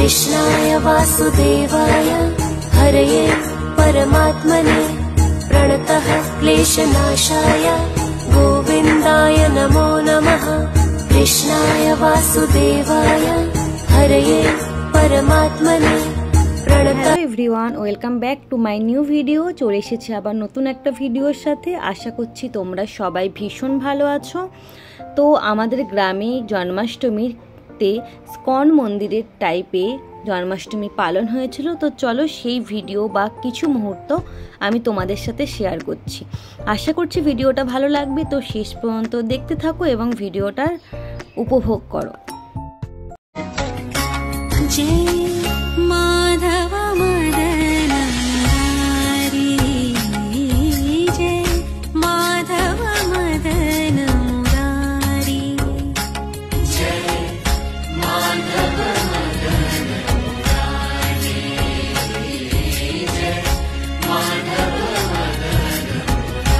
कृष्णाय वासुदेवाय हरये परमात्मने प्रणतः क्लेशनाशाय गोविन्दाय नमो नमः। कृष्णाय वासुदेवाय हरये परमात्मने hello everyone, welcome back to my new video. চলে এসেছি আবার নতুন একটা ভিডিওর সাথে। আশা করছি তোমরা সবাই ভীষণ ভালো আছো। তো আমাদের গ্রামে জন্মাষ্টমীতে স্কন মন্দিরের টাইপে জন্মাষ্টমী পালন হয়েছিল। তো চলো সেই ভিডিও বা কিছু মুহূর্ত আমি তোমাদের সাথে শেয়ার করছি। আশা করছি ভিডিওটা ভালো লাগবে, তো শেষ পর্যন্ত দেখতে থাকো এবং ভিডিওটার উপভোগ করো। माधव मदन मुरारी, जय माधव मदन मुरारी, जय माधव मदन मुरारी, जय माधव मदन मुरारी,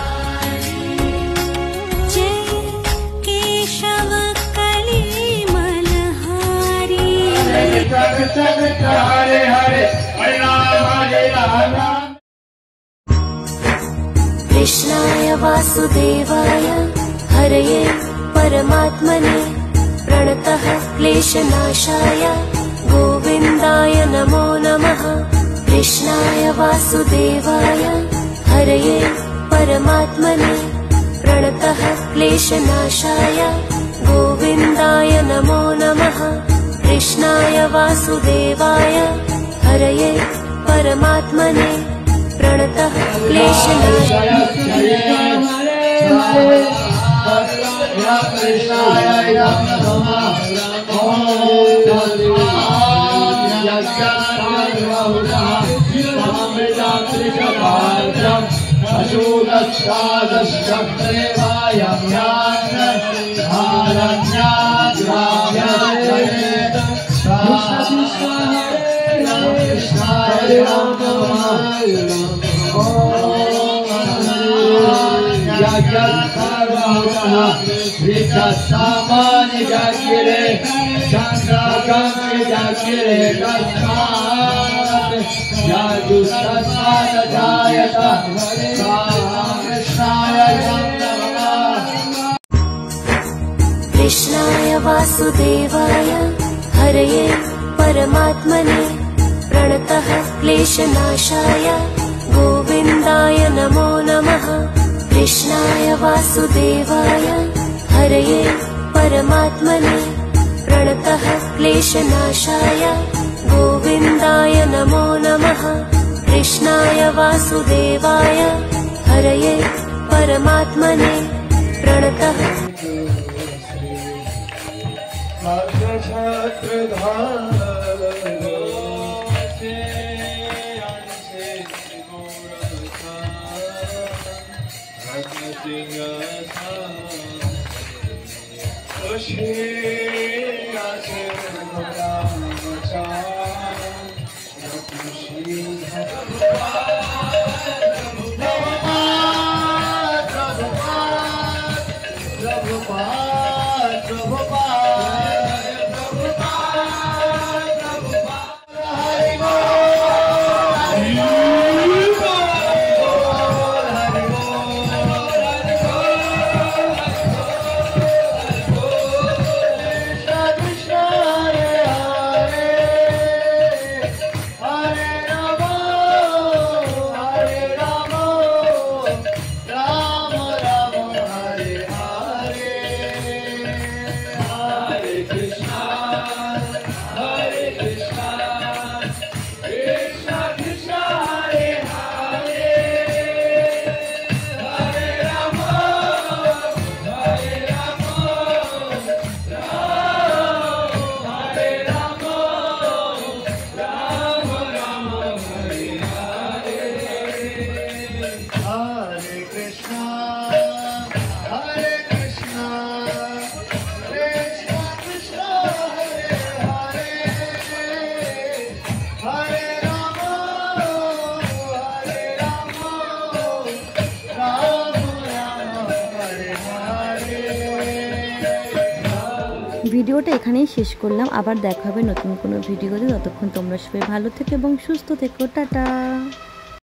जय केशव कली मलहारी। हरे हरे हरे राम कृष्णाय वासुदेवाय हरये परमात्मने प्रणतः क्लेशनाशाय गोविन्दाय नमो नमः। कृष्णाय वासुदेवाय हरये परमात्मने प्रणतः क्लेशनाशाय गोविन्दाय नमो नमः। कृष्णाय वासुदेवाय हरये परमात्मने प्रणतः क्लेशनाशाय सामान्य जागिरे चंद्रकांत जागिरे यादु सत्संग जायता कृष्णाय नमः। कृष्णाय वासुदेवाय हरये परमात्मने प्रणतः क्लेशनाशाय गोविन्दाय नमो नमः। कृष्णाय वासुदेवाय हरये परमात्मने प्रणतः क्लेशनाशाय गोविन्दाय नमो नमः। कृष्णाय वासुदेवाय हरये परमात्मने प्रणतः ভিডিওটা এখানেই শেষ করলাম, আবার দেখা হবে নতুন কোনো ভিডিওতে। ততক্ষণ তোমরা সবাই ভালো থেকো এবং সুস্থ থেকো। টাটা।